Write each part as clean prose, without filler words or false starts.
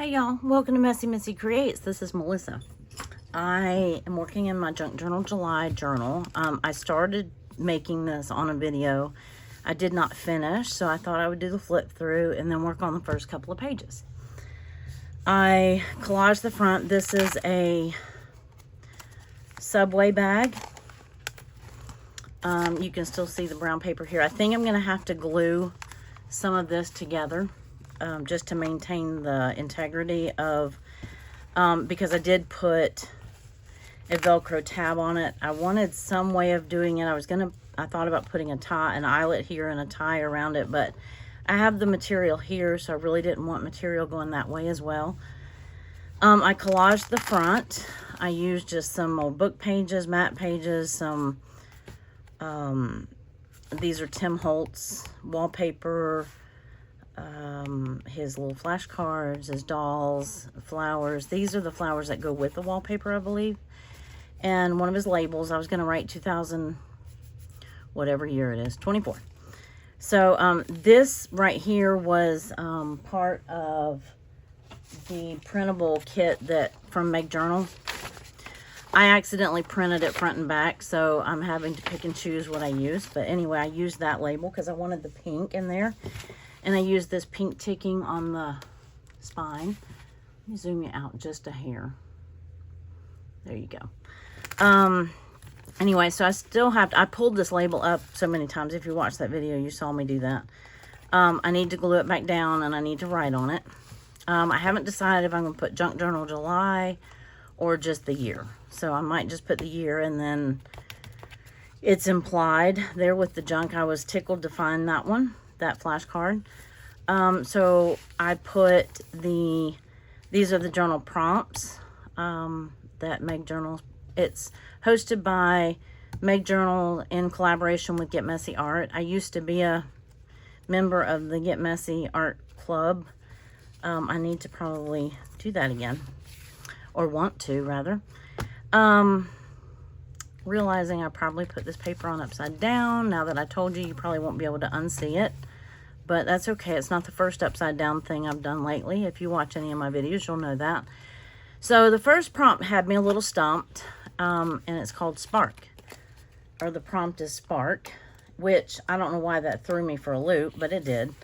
Hey y'all, welcome to Messy Missy Creates. This is Melissa. I am working in my Junk Journal July journal. I started making this on a video. I did not finish, so I thought I would do the flip through and then work on the first couple of pages. I collaged the front. This is a Subway bag. You can still see the brown paper here. I think I'm going to have to glue some of this together. Just to maintain the integrity of, because I did put a Velcro tab on it. I wanted some way of doing it. I thought about putting an eyelet here and a tie around it, but I have the material here, so I really didn't want material going that way as well. I collaged the front. I used just some old book pages, matte pages, some, these are Tim Holtz wallpaper, his little flashcards, his dolls, flowers. These are the flowers that go with the wallpaper, I believe. And one of his labels, I was going to write 2000, whatever year it is, 24. So this right here was part of the printable kit that from Meg Journal. I accidentally printed it front and back, so I'm having to pick and choose what I use. But anyway, I used that label because I wanted the pink in there. And I used this pink ticking on the spine. Let me zoom you out just a hair. There you go. Anyway, so I still have to, I pulled this label up so many times. If you watched that video, you saw me do that. I need to glue it back down and I need to write on it. I haven't decided if I'm going to put Junk Journal July or just the year. So I might just put the year, and then it's implied there with the junk. I was tickled to find that one. That flashcard. So I put these are the journal prompts that Meg Journal, it's hosted by Meg Journal in collaboration with Get Messy Art. I used to be a member of the Get Messy Art Club. I need to probably do that again, or want to rather. Realizing I probably put this paper on upside down. Now that I told you, you probably won't be able to unsee it. But that's okay. It's not the first upside down thing I've done lately. If you watch any of my videos, you'll know that. So the first prompt had me a little stumped. And it's called Spark. Or the prompt is Spark. Which, I don't know why that threw me for a loop, but it did.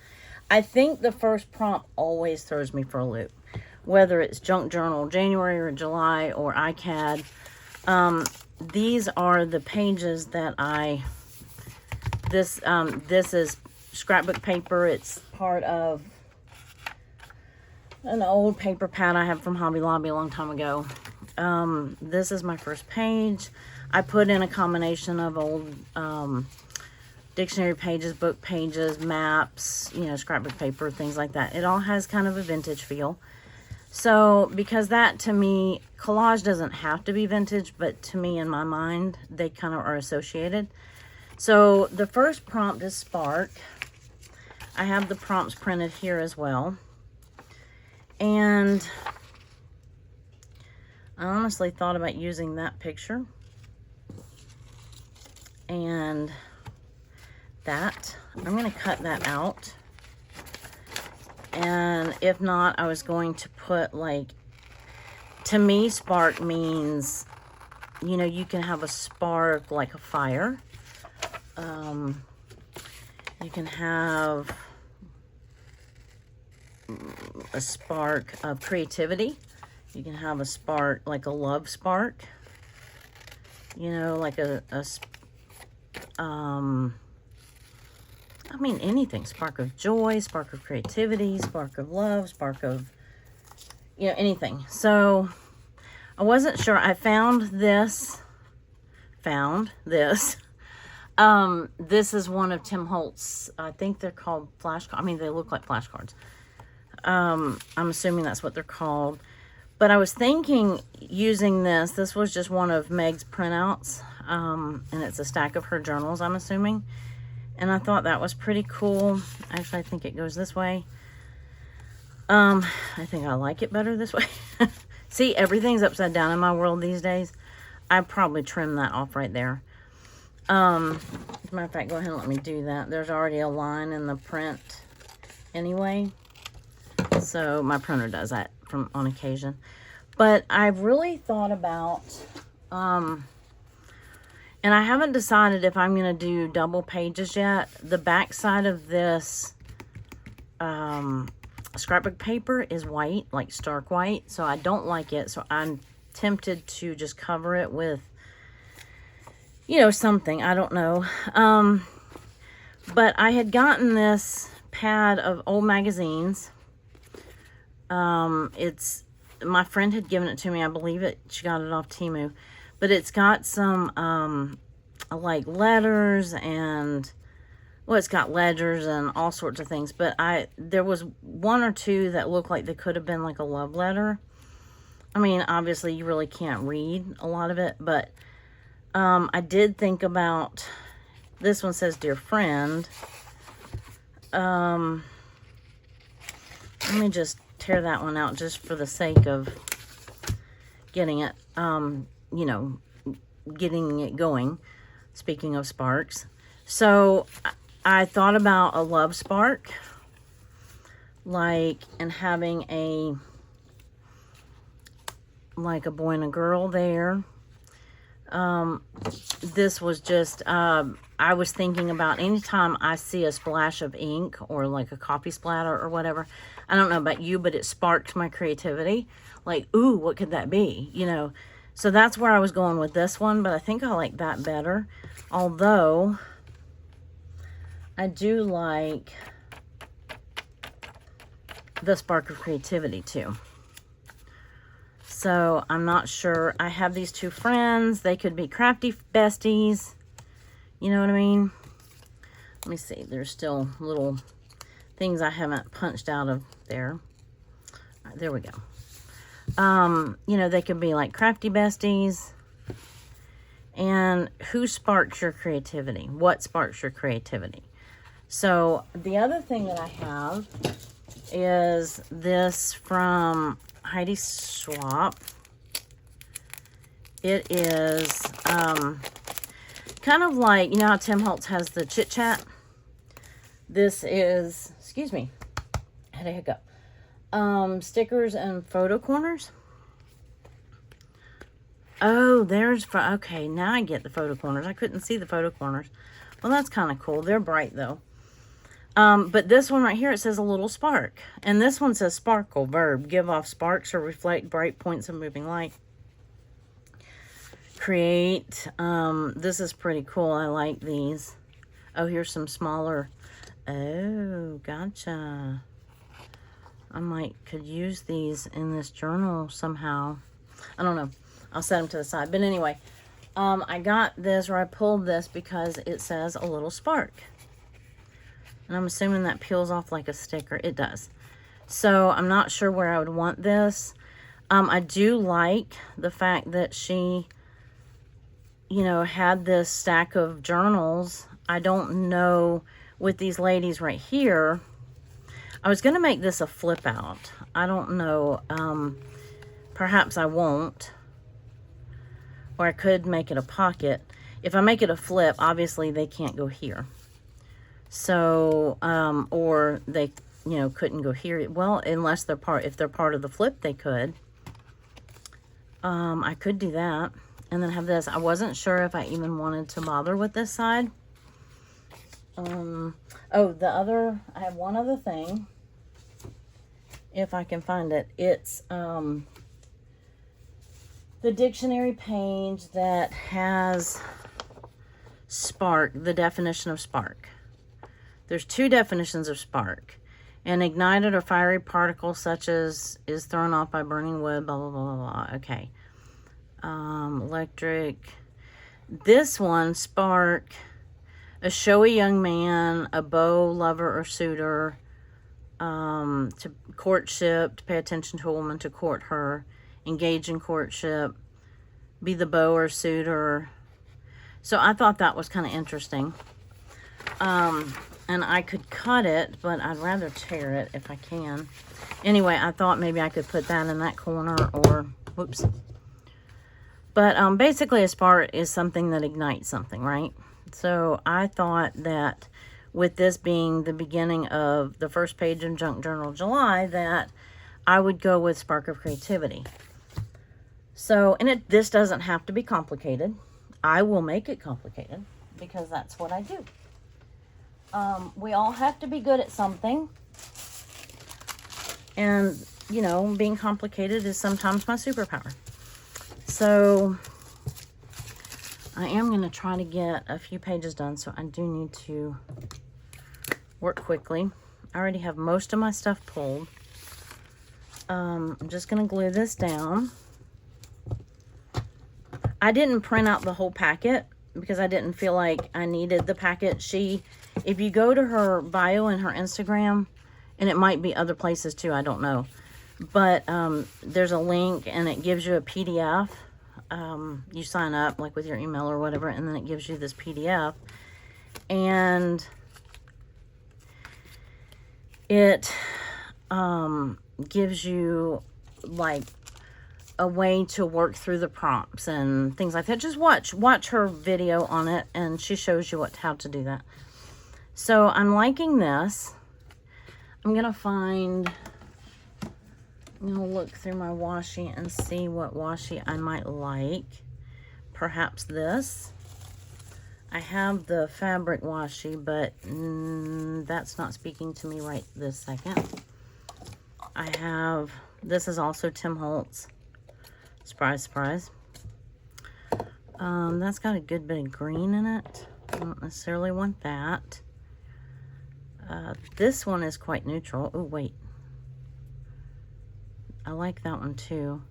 I think the first prompt always throws me for a loop. Whether it's Junk Journal January or July or iCAD. These are the pages that this is scrapbook paper. It's part of an old paper pad I have from Hobby Lobby a long time ago. This is my first page. I put in a combination of old dictionary pages, book pages, maps, you know, scrapbook paper, things like that. It all has kind of a vintage feel. So, because that to me, collage doesn't have to be vintage, but to me, in my mind, they kind of are associated. So, the first prompt is Spark. I have the prompts printed here as well. And I honestly thought about using that picture. And that, I'm going to cut that out. And if not, I was going to put, like, to me, spark means, you know, you can have a spark like a fire. You can have a spark of creativity. You can have a spark, like a love spark. You know, like I mean, anything. Spark of joy, spark of creativity, spark of love, spark of, you know, anything. So, I wasn't sure. I found this. This is one of Tim Holtz. I think they're called flashcards. I mean, they look like flashcards. I'm assuming that's what they're called. But I was thinking using this. This was just one of Meg's printouts. And it's a stack of her journals, I'm assuming. And I thought that was pretty cool. Actually, I think it goes this way. I think I like it better this way. See, everything's upside down in my world these days. I probably trim that off right there. As a matter of fact, go ahead and let me do that. There's already a line in the print anyway. So So my printer does that on occasion. But I've really thought about, and I haven't decided if I'm going to do double pages yet. The back side of this scrapbook paper is white, like stark white. So I don't like it. So I'm tempted to just cover it with, you know, something. I don't know. But I had gotten this pad of old magazines. It's, my friend had given it to me. I believe she got it off Temu. But it's got some, like letters and, well, it's got ledgers and all sorts of things. But there was one or two that looked like they could have been like a love letter. I mean, obviously you really can't read a lot of it, but I did think about, this one says, Dear Friend. Let me just tear that one out just for the sake of getting it, you know, getting it going. Speaking of sparks. So I thought about a love spark, like, and having like a boy and a girl there. This was just, I was thinking about anytime I see a splash of ink or like a coffee splatter or whatever, I don't know about you, but it sparked my creativity. Like, ooh, what could that be? You know, so that's where I was going with this one, but I think I like that better. Although, I do like the spark of creativity too. So, I'm not sure. I have these two friends. They could be crafty besties. You know what I mean? Let me see. There's still little things I haven't punched out of there. All right, there we go. You know, they could be like crafty besties. And who sparks your creativity? What sparks your creativity? So, the other thing that I have is this from Heidi Swapp. It is kind of like, you know how Tim Holtz has the Chit Chat? This is, excuse me, I had a hiccup. Stickers and photo corners. Oh, there's, okay, now I get the photo corners. I couldn't see the photo corners. Well, that's kind of cool. They're bright, though. But this one right here, it says a little spark. And this one says sparkle, verb, give off sparks or reflect bright points of moving light. Create. This is pretty cool. I like these. Oh, here's some smaller. Oh, gotcha. I could use these in this journal somehow. I don't know. I'll set them to the side. But anyway, I got this, or I pulled this because it says a little spark. And I'm assuming that peels off like a sticker. It does. So I'm not sure where I would want this. I do like the fact that she, you know, had this stack of journals. I don't know with these ladies right here. I was going to make this a flip out. I don't know. Perhaps I won't. Or I could make it a pocket. If I make it a flip, obviously they can't go here. So, or they, you know, couldn't go here. Well, unless they're if they're part of the flip, they could. I could do that. And then have this. I wasn't sure if I even wanted to bother with this side. Oh, I have one other thing. If I can find it. It's, the dictionary page that has spark, the definition of spark. There's two definitions of spark. An ignited or fiery particle such as is thrown off by burning wood, blah, blah, blah, blah, blah. Okay. Electric. This one, spark, a showy young man, a beau, lover, or suitor, to courtship, to pay attention to a woman, to court her, engage in courtship, be the beau or suitor. So I thought that was kind of interesting. And I could cut it, but I'd rather tear it if I can. Anyway, I thought maybe I could put that in that corner or, whoops. But basically a spark is something that ignites something, right? So I thought that with this being the beginning of the first page in Junk Journal July, that I would go with Spark of Creativity. So, and this doesn't have to be complicated. I will make it complicated because that's what I do. We all have to be good at something. And, you know, being complicated is sometimes my superpower. So, I am going to try to get a few pages done, so I do need to work quickly. I already have most of my stuff pulled. I'm just going to glue this down. I didn't print out the whole packet because I didn't feel like I needed the packet. If you go to her bio and her Instagram, and it might be other places too, I don't know. But there's a link and it gives you a PDF. You sign up like with your email or whatever, and then it gives you this PDF. And it gives you like a way to work through the prompts and things like that. Just watch her video on it, and she shows you how to do that. So I'm liking this. I'm gonna look through my washi and see what washi I might like. Perhaps this. I have the fabric washi, but that's not speaking to me right this second. This is also Tim Holtz. Surprise, surprise. That's got a good bit of green in it. I don't necessarily want that. This one is quite neutral. Oh, wait. I like that one too.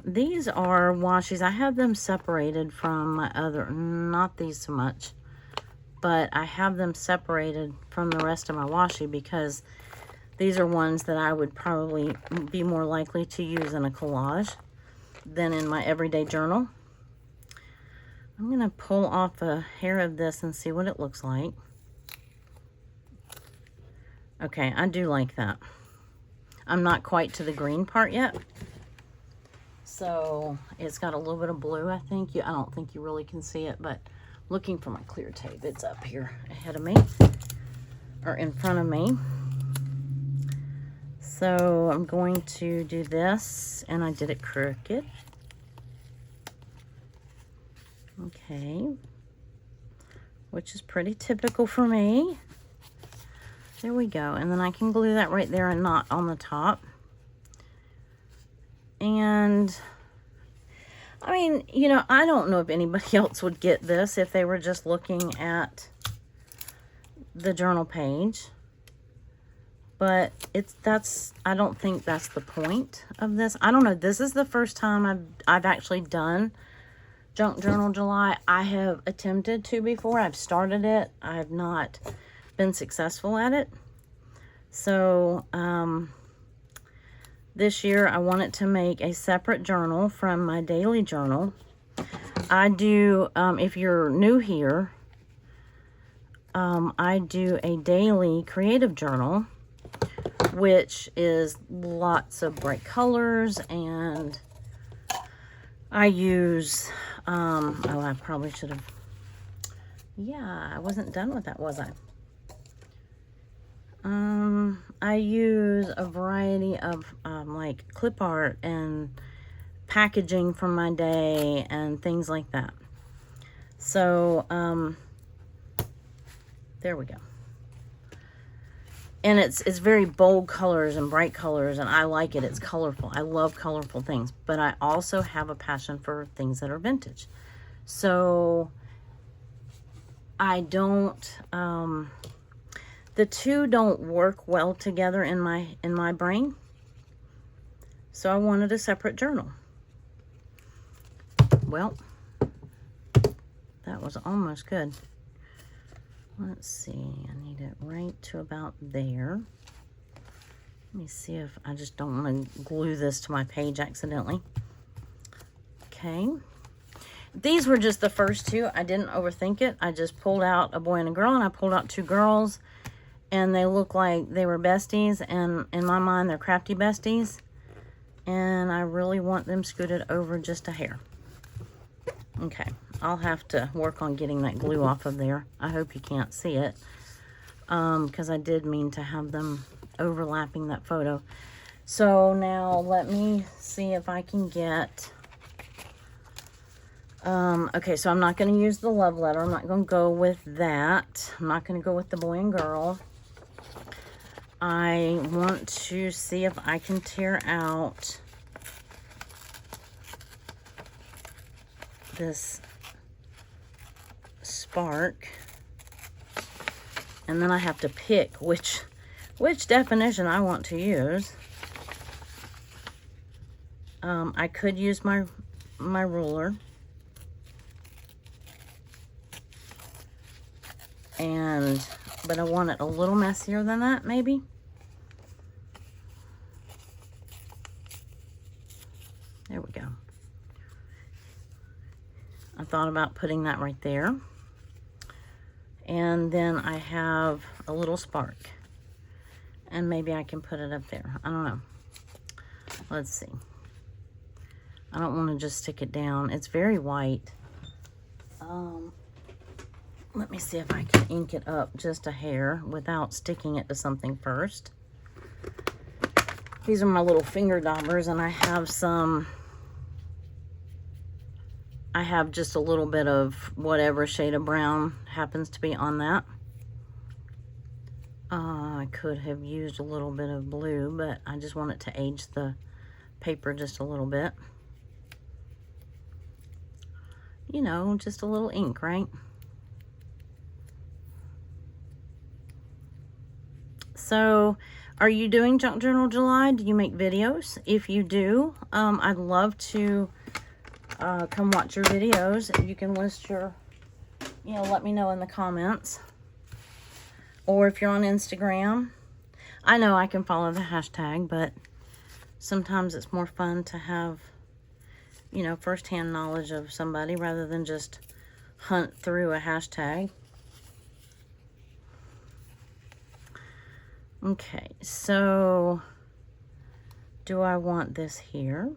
These are washis. I have them separated from my other, not these so much, but I have them separated from the rest of my washi because these are ones that I would probably be more likely to use in a collage than in my everyday journal. I'm going to pull off a hair of this and see what it looks like. Okay, I do like that. I'm not quite to the green part yet. So it's got a little bit of blue, I think. I don't think you really can see it, but looking for my clear tape, it's up here ahead of me, or in front of me. So I'm going to do this, and I did it crooked. Okay. Which is pretty typical for me. There we go. And then I can glue that right there and not on the top. And, I mean, you know, I don't know if anybody else would get this if they were just looking at the journal page. But I don't think that's the point of this. I don't know. This is the first time I've actually done Junk Journal July. I have attempted to before. I've started it. I have not been successful at it. So, this year I wanted to make a separate journal from my daily journal. I do, if you're new here, I do a daily creative journal, which is lots of bright colors, and I use, oh, I probably should have, yeah, I wasn't done with that, was I? I use a variety of, like clip art and packaging from my day and things like that. So, there we go. And it's very bold colors and bright colors, and I like it. It's colorful. I love colorful things, but I also have a passion for things that are vintage. So I don't, the two don't work well together in my brain. So I wanted a separate journal. Well, that was almost good. Let's see, I need it right to about there. Let me see if I just don't want to glue this to my page accidentally. Okay. These were just the first two. I didn't overthink it. I just pulled out a boy and a girl, and I pulled out two girls, and they look like they were besties, and in my mind, they're crafty besties, and I really want them scooted over just a hair. Okay, I'll have to work on getting that glue off of there. I hope you can't see it, because I did mean to have them overlapping that photo. So now let me see if I can get, okay, so I'm not going to use the love letter. I'm not going to go with that. I'm not going to go with the boy and girl. I want to see if I can tear out this spark, and then I have to pick which definition I want to use. I could use my ruler, but I want it a little messier than that, maybe. There we go. I thought about putting that right there. And then I have a little spark. And maybe I can put it up there. I don't know. Let's see. I don't want to just stick it down. It's very white. Let me see if I can ink it up just a hair without sticking it to something first. These are my little finger daubers, and I have some... I have just a little bit of whatever shade of brown happens to be on that. I could have used a little bit of blue, but I just want it to age the paper just a little bit. You know, just a little ink, right? So, are you doing Junk Journal July? Do you make videos? If you do, I'd love to come watch your videos. You can list your, let me know in the comments. Or if you're on Instagram. I know I can follow the hashtag, but sometimes it's more fun to have, firsthand knowledge of somebody rather than just hunt through a hashtag. Okay, so do I want this here?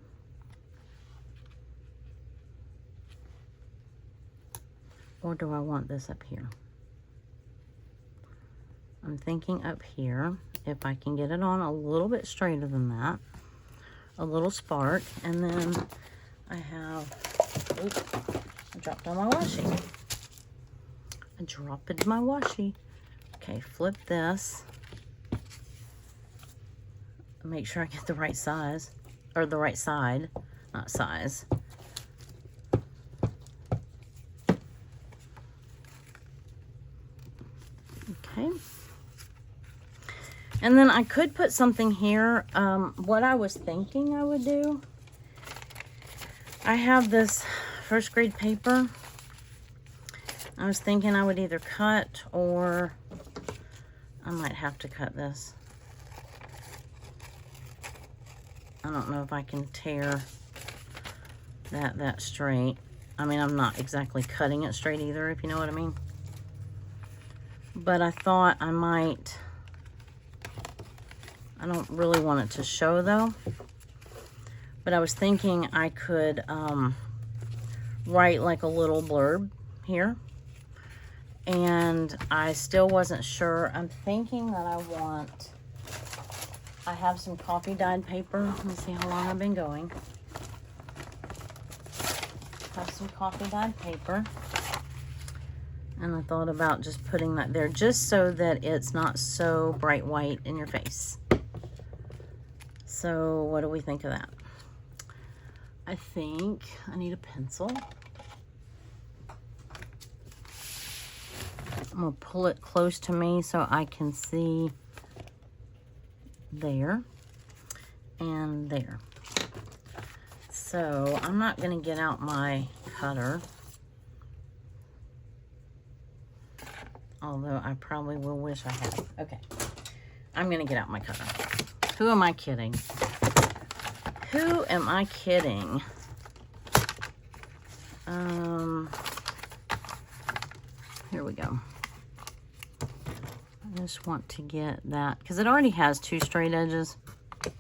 Or do I want this up here? I'm thinking up here. If I can get it on a little bit straighter than that. A little spark. And then I have... Oops, I dropped on my washi. I dropped my washi. Okay, flip this. Make sure I get the right size. Or the right side. Not size. Okay. And then I could put something here. What I was thinking I would do, I have this first grade paper. I was thinking I would either cut, or I might have to cut this. I don't know if I can tear that straight. I mean, I'm not exactly cutting it straight either, if you know what I mean. But I thought I might... I don't really want it to show, though. But I was thinking I could write like a little blurb here. And I still wasn't sure. I'm thinking that I have some coffee dyed paper. Let me see how long I've been going. I have some coffee dyed paper. And I thought about just putting that there just so that it's not so bright white in your face. So what do we think of that? I think I need a pencil. I'm going to pull it close to me so I can see there and there. So I'm not going to get out my cutter. Although I probably will wish I had. Okay. I'm going to get out my cutter. Who am I kidding? Who am I kidding? Here we go. I just want to get that, because it already has two straight edges. Let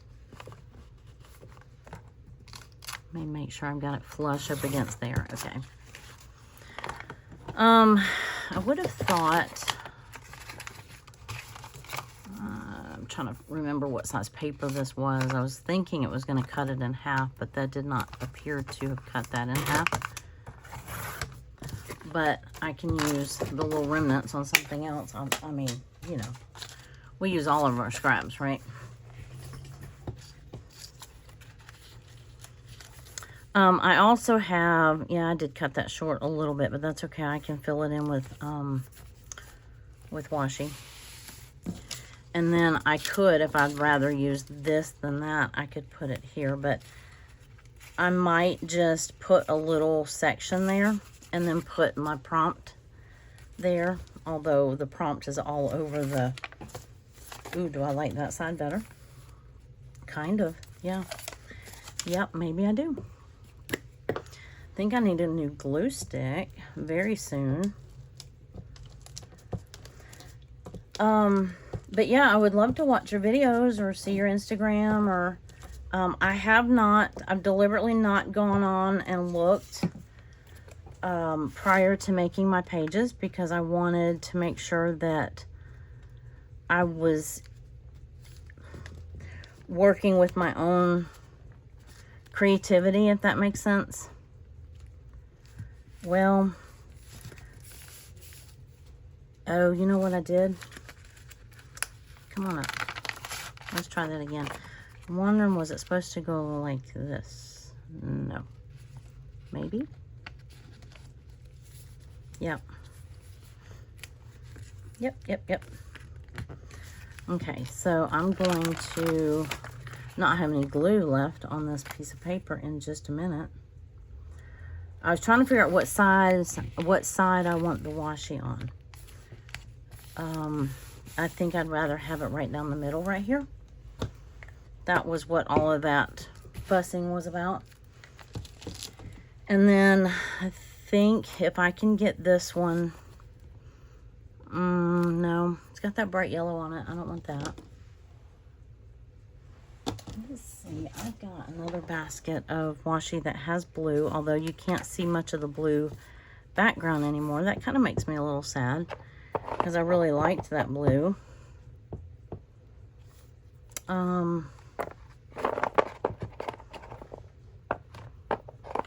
me make sure I've got it flush up against there. Okay. I would have thought, I'm trying to remember what size paper this was. I was thinking it was going to cut it in half, but that did not appear to have cut that in half. But I can use the little remnants on something else. I mean, you know, we use all of our scraps, right? I also have, yeah, I did cut that short a little bit, but that's okay. I can fill it in with washi. And then I could, if I'd rather use this than that, I could put it here, but I might just put a little section there and then put my prompt there, although the prompt is all over the, ooh, do I like that side better? Kind of, yeah. Yep, maybe I do. I think I need a new glue stick very soon. But yeah, I would love to watch your videos or see your Instagram, or I've deliberately not gone on and looked prior to making my pages, because I wanted to make sure that I was working with my own creativity, if that makes sense. Well, oh, you know what I did? Come on up. Let's try that again. I'm wondering, was it supposed to go like this? No. Maybe? Yep. Yep. Okay, so I'm going to not have any glue left on this piece of paper in just a minute. I was trying to figure out what side I want the washi on. I think I'd rather have it right down the middle right here. That was what all of that fussing was about. And then I think if I can get this one, no, it's got that bright yellow on it. I don't want that. Let's see, I've got another basket of washi that has blue, although you can't see much of the blue background anymore. That kind of makes me a little sad, because I really liked that blue.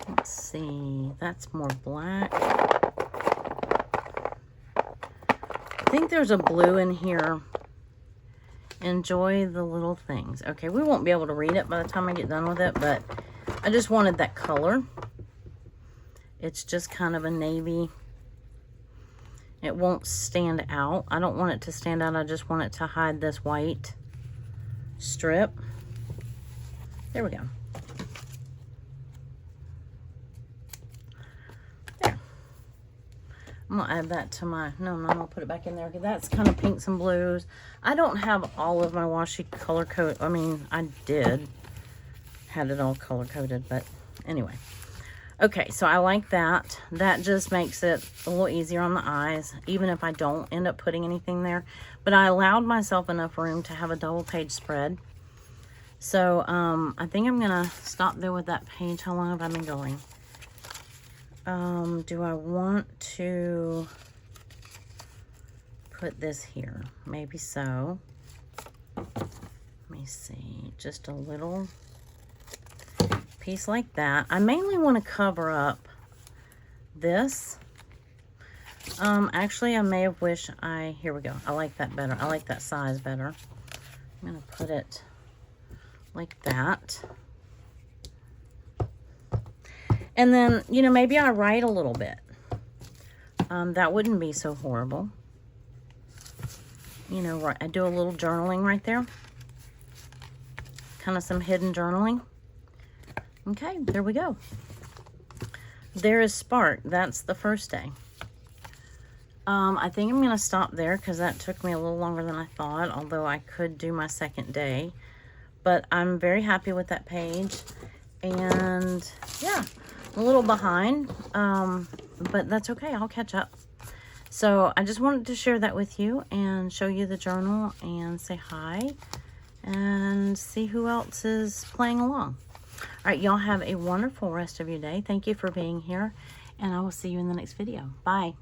Let's see, that's more black. I think there's a blue in here. Enjoy the little things. Okay, we won't be able to read it by the time I get done with it, but I just wanted that color. It's just kind of a navy. It won't stand out. I don't want it to stand out. I just want it to hide this white strip. There we go. There. I'm gonna add that to my, no, I'm gonna put it back in there, because that's kind of pinks and blues. I don't have all of my washi color code. I mean, I had it all color coded, but anyway. Okay, so I like that. That just makes it a little easier on the eyes, even if I don't end up putting anything there. But I allowed myself enough room to have a double page spread. So I think I'm gonna stop there with that page. How long have I been going? Do I want to put this here? Maybe so. Let me see, just a little piece like that. I mainly want to cover up this. Actually, I may have wished here we go. I like that better. I like that size better. I'm gonna put it like that. And then, you know, maybe I write a little bit. That wouldn't be so horrible. You know, I do a little journaling right there. Kind of some hidden journaling. Okay, there we go. There is Spark. That's the first day. I think I'm going to stop there, because that took me a little longer than I thought, although I could do my second day. But I'm very happy with that page. And yeah, I'm a little behind, but that's okay. I'll catch up. So I just wanted to share that with you and show you the journal and say hi and see who else is playing along. All right, y'all have a wonderful rest of your day. Thank you for being here, and I will see you in the next video. Bye.